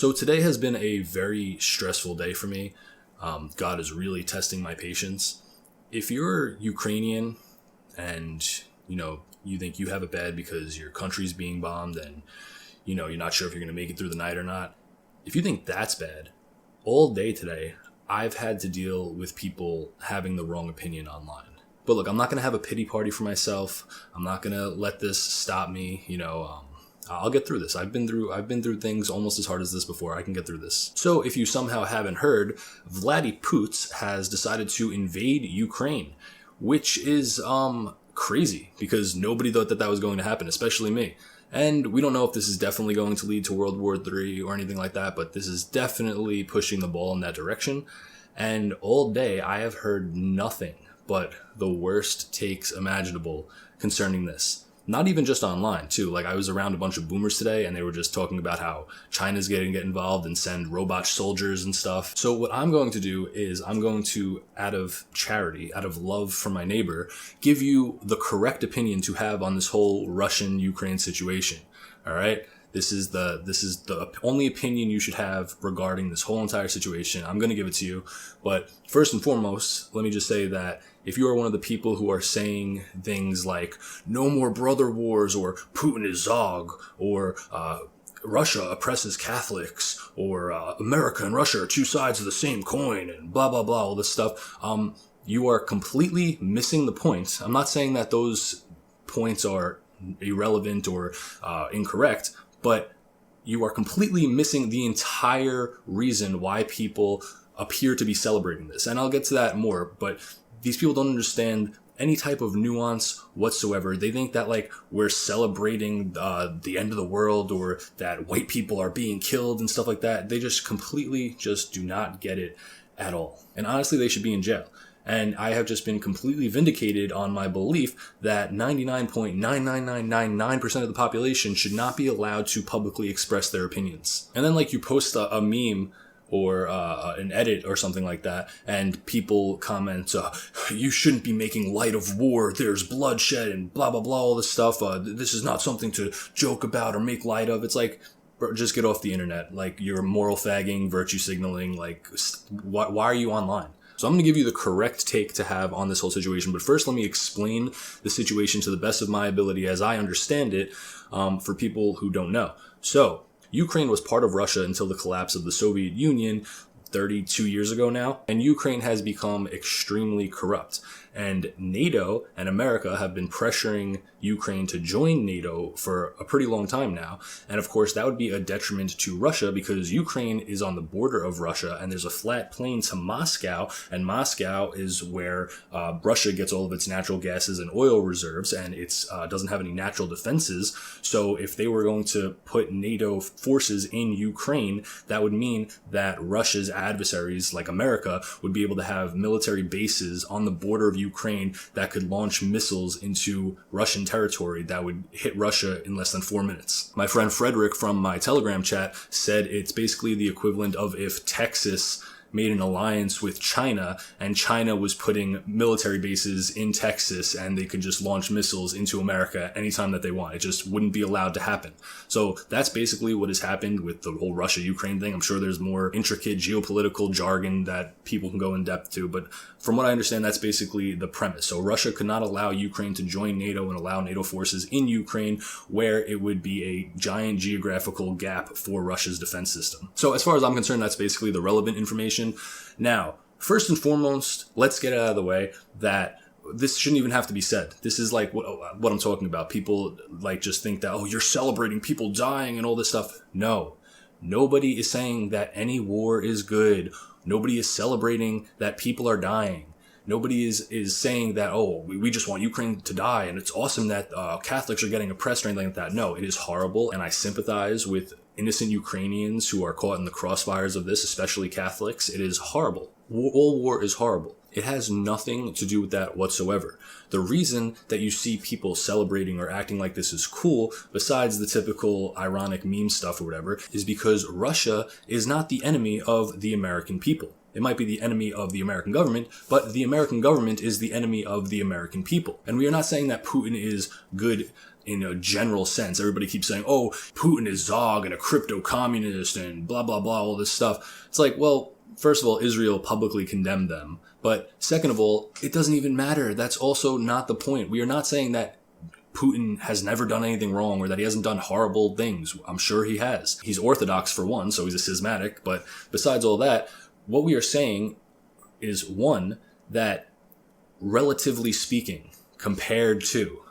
So today has been a very stressful day for me. God is really testing my patience. If you're Ukrainian and, you think you have it bad because your country's being bombed and, you're not sure if you're going to make it through the night or not. If you think that's bad, all day today, I've had to deal with people having the wrong opinion online. But look, I'm not going to have a pity party for myself. I'm not going to let this stop me. I'll get through this. I've been through things almost as hard as this before. I can get through this. So if you somehow haven't heard, Vladdy Putin has decided to invade Ukraine, which is crazy because nobody thought that was going to happen, especially me. And we don't know if this is definitely going to lead to World War III or anything like that, but this is definitely pushing the ball in that direction. And all day I have heard nothing but the worst takes imaginable concerning this. Not even just online, too. Like, I was around a bunch of boomers today, and they were just talking about how China's going to get involved and send robot soldiers and stuff. So what I'm going to do is I'm going to, out of charity, out of love for my neighbor, give you the correct opinion to have on this whole Russian-Ukraine situation. All right? This is the only opinion you should have regarding this whole entire situation. I'm going to give it to you. But first and foremost, let me just say that if you are one of the people who are saying things like no more brother wars or Putin is Zog or Russia oppresses Catholics or America and Russia are two sides of the same coin and blah, blah, blah, all this stuff, you are completely missing the point. I'm not saying that those points are irrelevant or incorrect, but you are completely missing the entire reason why people appear to be celebrating this. And I'll get to that more, but these people don't understand any type of nuance whatsoever. They think that we're celebrating the end of the world or that white people are being killed and stuff like that. They just completely just do not get it at all. And honestly, they should be in jail. And I have just been completely vindicated on my belief that 99.99999% of the population should not be allowed to publicly express their opinions. And then you post a meme or an edit or something like that, and people comment, you shouldn't be making light of war, there's bloodshed and blah, blah, blah, all this stuff. This is not something to joke about or make light of. It's bro, just get off the internet. You're moral fagging, virtue signaling. Why are you online? So I'm going to give you the correct take to have on this whole situation. But first, let me explain the situation to the best of my ability as I understand it for people who don't know. So Ukraine was part of Russia until the collapse of the Soviet Union 32 years ago now, and Ukraine has become extremely corrupt. And NATO and America have been pressuring Ukraine to join NATO for a pretty long time now. And of course, that would be a detriment to Russia because Ukraine is on the border of Russia and there's a flat plain to Moscow. And Moscow is where Russia gets all of its natural gases and oil reserves, and it doesn't have any natural defenses. So if they were going to put NATO forces in Ukraine, that would mean that Russia's adversaries like America would be able to have military bases on the border of Ukraine that could launch missiles into Russian territory that would hit Russia in less than 4 minutes. My friend Frederick from my Telegram chat said it's basically the equivalent of if Texas made an alliance with China and China was putting military bases in Texas and they could just launch missiles into America anytime that they want. It just wouldn't be allowed to happen. So that's basically what has happened with the whole Russia-Ukraine thing. I'm sure there's more intricate geopolitical jargon that people can go in depth to, but from what I understand, that's basically the premise. So Russia could not allow Ukraine to join NATO and allow NATO forces in Ukraine where it would be a giant geographical gap for Russia's defense system. So as far as I'm concerned, that's basically the relevant information. Now, first and foremost, let's get it out of the way that this shouldn't even have to be said. This is what I'm talking about. People just think that, you're celebrating people dying and all this stuff. No, nobody is saying that any war is good. Nobody is celebrating that people are dying. Nobody is saying that, we just want Ukraine to die and it's awesome that Catholics are getting oppressed or anything like that. No, it is horrible, and I sympathize with innocent Ukrainians who are caught in the crossfires of this, especially Catholics. It is horrible. All war is horrible. It has nothing to do with that whatsoever. The reason that you see people celebrating or acting like this is cool, besides the typical ironic meme stuff or whatever, is because Russia is not the enemy of the American people. It might be the enemy of the American government, but the American government is the enemy of the American people. And we are not saying that Putin is good in a general sense. Everybody keeps saying, oh, Putin is Zog and a crypto communist and blah, blah, blah, all this stuff. It's like, well, first of all, Israel publicly condemned them. But second of all, it doesn't even matter. That's also not the point. We are not saying that Putin has never done anything wrong or that he hasn't done horrible things. I'm sure he has. He's Orthodox for one, so he's a schismatic. But besides all that, what we are saying is, one, that relatively speaking, compared to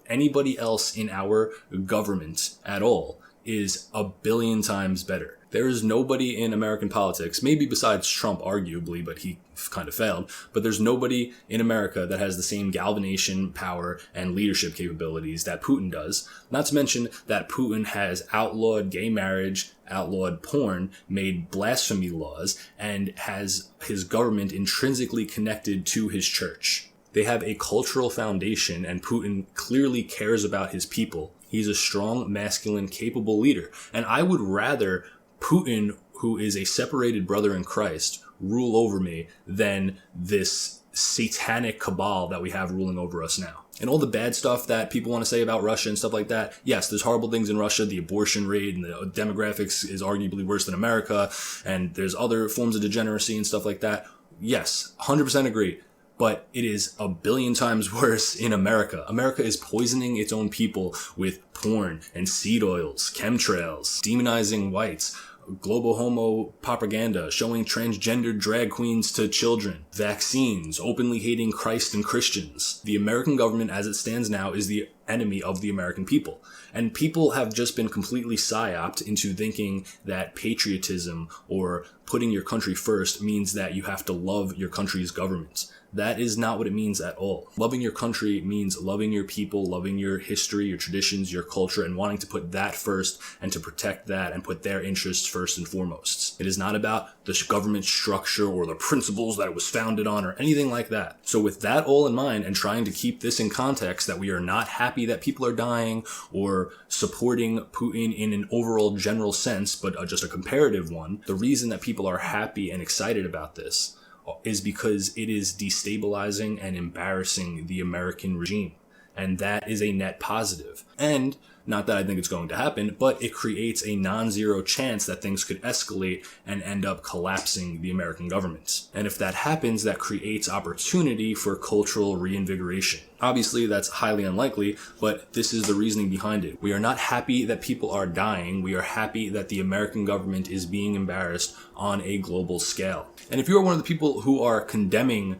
anybody else in our government at all, is a billion times better. There is nobody in American politics, maybe besides Trump arguably, but he kind of failed, but there's nobody in America that has the same galvanization power and leadership capabilities that Putin does. Not to mention that Putin has outlawed gay marriage, outlawed porn, made blasphemy laws, and has his government intrinsically connected to his church. They have a cultural foundation, and Putin clearly cares about his people. He's a strong, masculine, capable leader. And I would rather Putin, who is a separated brother in Christ, rule over me than this satanic cabal that we have ruling over us now. And all the bad stuff that people want to say about Russia and stuff like that, yes, there's horrible things in Russia. The abortion rate and the demographics is arguably worse than America. And there's other forms of degeneracy and stuff like that. Yes, 100% agree. But it is a billion times worse in America. America is poisoning its own people with porn and seed oils, chemtrails, demonizing whites, global homo propaganda, showing transgender drag queens to children, vaccines, openly hating Christ and Christians. The American government as it stands now is the enemy of the American people. And people have just been completely psyoped into thinking that patriotism or putting your country first means that you have to love your country's government. That is not what it means at all. Loving your country means loving your people, loving your history, your traditions, your culture, and wanting to put that first and to protect that and put their interests first and foremost. It is not about the government structure or the principles that it was founded on or anything like that. So with that all in mind and trying to keep this in context that we are not happy that people are dying or supporting Putin in an overall general sense, but just a comparative one, the reason that people are happy and excited about this is because it is destabilizing and embarrassing the American regime. And that is a net positive. And not that I think it's going to happen, but it creates a non-zero chance that things could escalate and end up collapsing the American government. And if that happens, that creates opportunity for cultural reinvigoration. Obviously, that's highly unlikely, but this is the reasoning behind it. We are not happy that people are dying. We are happy that the American government is being embarrassed on a global scale. And if you are one of the people who are condemning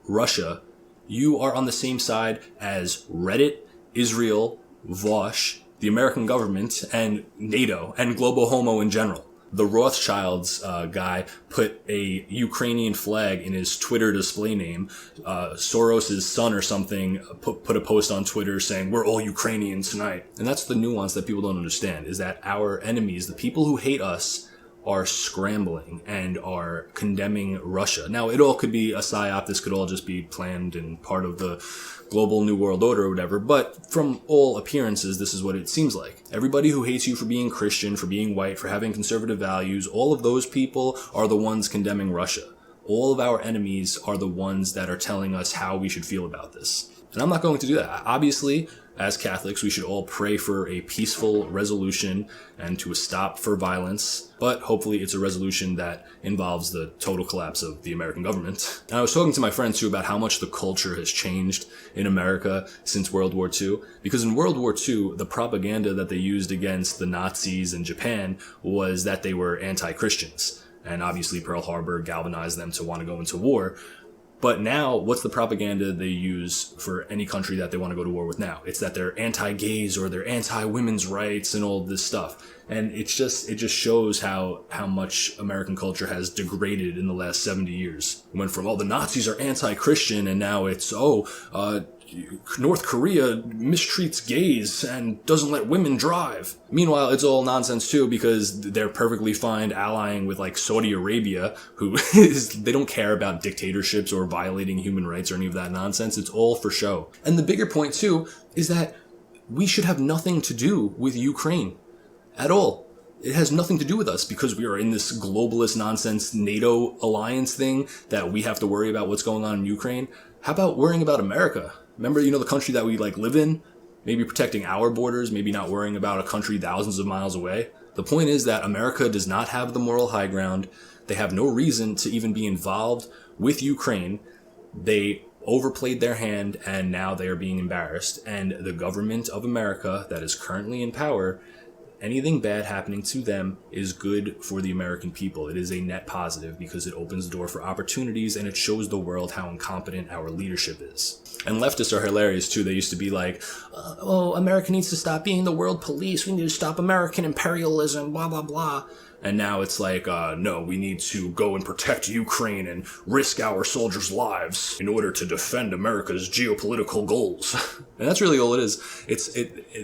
Russia, you are on the same side as Reddit, Israel, Vosh, the American government, and NATO, and global homo in general. The Rothschilds guy put a Ukrainian flag in his Twitter display name. Soros' son or something put a post on Twitter saying, "We're all Ukrainians tonight." And that's the nuance that people don't understand, is that our enemies, the people who hate us, are scrambling and are condemning Russia. Now, it all could be a psyop. This could all just be planned and part of the global new world order or whatever. But from all appearances, this is what it seems like. Everybody who hates you for being Christian, for being white, for having conservative values, all of those people are the ones condemning Russia. All of our enemies are the ones that are telling us how we should feel about this. And I'm not going to do that. Obviously, as Catholics, we should all pray for a peaceful resolution and to a stop for violence. But hopefully it's a resolution that involves the total collapse of the American government. And I was talking to my friends too about how much the culture has changed in America since World War II. Because in World War II, the propaganda that they used against the Nazis in Japan was that they were anti-Christians. And obviously Pearl Harbor galvanized them to want to go into war. But now, what's the propaganda they use for any country that they want to go to war with now? It's that they're anti-gays or they're anti-women's rights and all this stuff. And it just shows how much American culture has degraded in the last 70 years. It went from, the Nazis are anti-Christian, and now it's, North Korea mistreats gays and doesn't let women drive. Meanwhile, it's all nonsense too, because they're perfectly fine allying with like Saudi Arabia, they don't care about dictatorships or violating human rights or any of that nonsense. It's all for show. And the bigger point too is that we should have nothing to do with Ukraine at all. It has nothing to do with us because we are in this globalist nonsense NATO alliance thing that we have to worry about what's going on in Ukraine. How about worrying about America? Remember, the country that we live in? Maybe protecting our borders, maybe not worrying about a country thousands of miles away. The point is that America does not have the moral high ground. They have no reason to even be involved with Ukraine. They overplayed their hand, and now they are being embarrassed. And the government of America that is currently in power, anything bad happening to them is good for the American people. It is a net positive because it opens the door for opportunities and it shows the world how incompetent our leadership is. And leftists are hilarious too. They used to be like, oh, America needs to stop being the world police. We need to stop American imperialism, blah, blah, blah. And now it's like, no, we need to go and protect Ukraine and risk our soldiers' lives in order to defend America's geopolitical goals. And that's really all it is.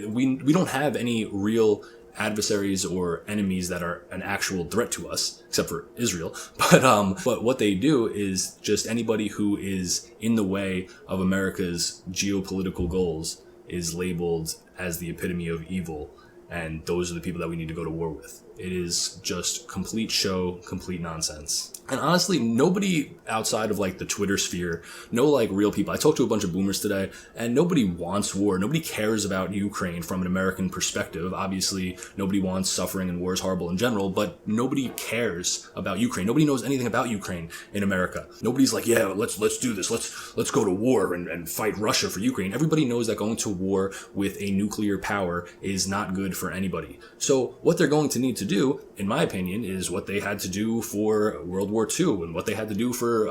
We don't have any real adversaries or enemies that are an actual threat to us, except for Israel. But what they do is just anybody who is in the way of America's geopolitical goals is labeled as the epitome of evil. And those are the people that we need to go to war with. It is just complete show, complete nonsense. And honestly, nobody outside of the Twitter sphere, no real people. I talked to a bunch of boomers today, and nobody wants war. Nobody cares about Ukraine from an American perspective. Obviously, nobody wants suffering, and war is horrible in general, but nobody cares about Ukraine. Nobody knows anything about Ukraine in America. Nobody's like, yeah, let's do this. Let's go to war and fight Russia for Ukraine. Everybody knows that going to war with a nuclear power is not good for anybody. So what they're going to need to do, in my opinion, is what they had to do for World War II and what they had to do for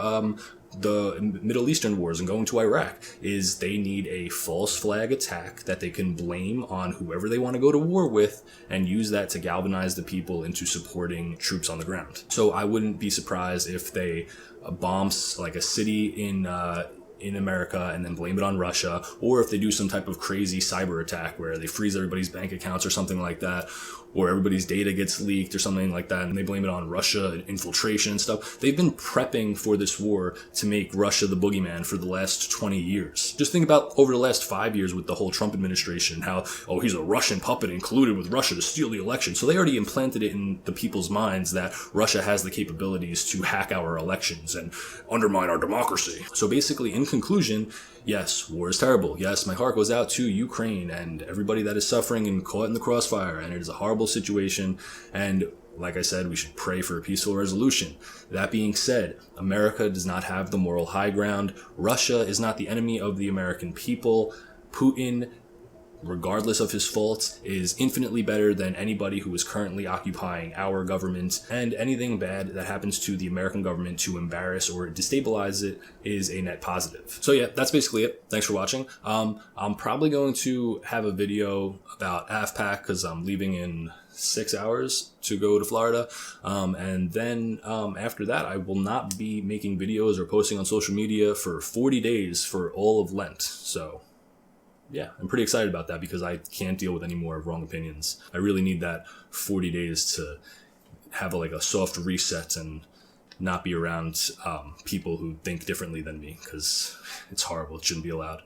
the Middle Eastern wars and going to Iraq, is they need a false flag attack that they can blame on whoever they want to go to war with and use that to galvanize the people into supporting troops on the ground. So I wouldn't be surprised if they bomb a city in America and then blame it on Russia, or if they do some type of crazy cyber attack where they freeze everybody's bank accounts or something like that, or everybody's data gets leaked or something like that, and they blame it on Russia and infiltration and stuff. They've been prepping for this war to make Russia the boogeyman for the last 20 years. Just think about over the last 5 years with the whole Trump administration, how, oh, he's a Russian puppet included with Russia to steal the election. So they already implanted it in the people's minds that Russia has the capabilities to hack our elections and undermine our democracy. So basically, in conclusion, yes, war is terrible. Yes, my heart goes out to Ukraine and everybody that is suffering and caught in the crossfire, and it is a horrible situation. And like I said, we should pray for a peaceful resolution. That being said, America does not have the moral high ground. Russia is not the enemy of the American people. Putin, regardless of his faults, is infinitely better than anybody who is currently occupying our government, and anything bad that happens to the American government to embarrass or destabilize it is a net positive. So yeah, that's basically it. Thanks for watching. I'm probably going to have a video about AFPAC because I'm leaving in 6 hours to go to Florida. And then after that, I will not be making videos or posting on social media for 40 days for all of Lent. So yeah, I'm pretty excited about that because I can't deal with any more wrong opinions. I really need that 40 days to have a soft reset and not be around people who think differently than me, because it's horrible. It shouldn't be allowed.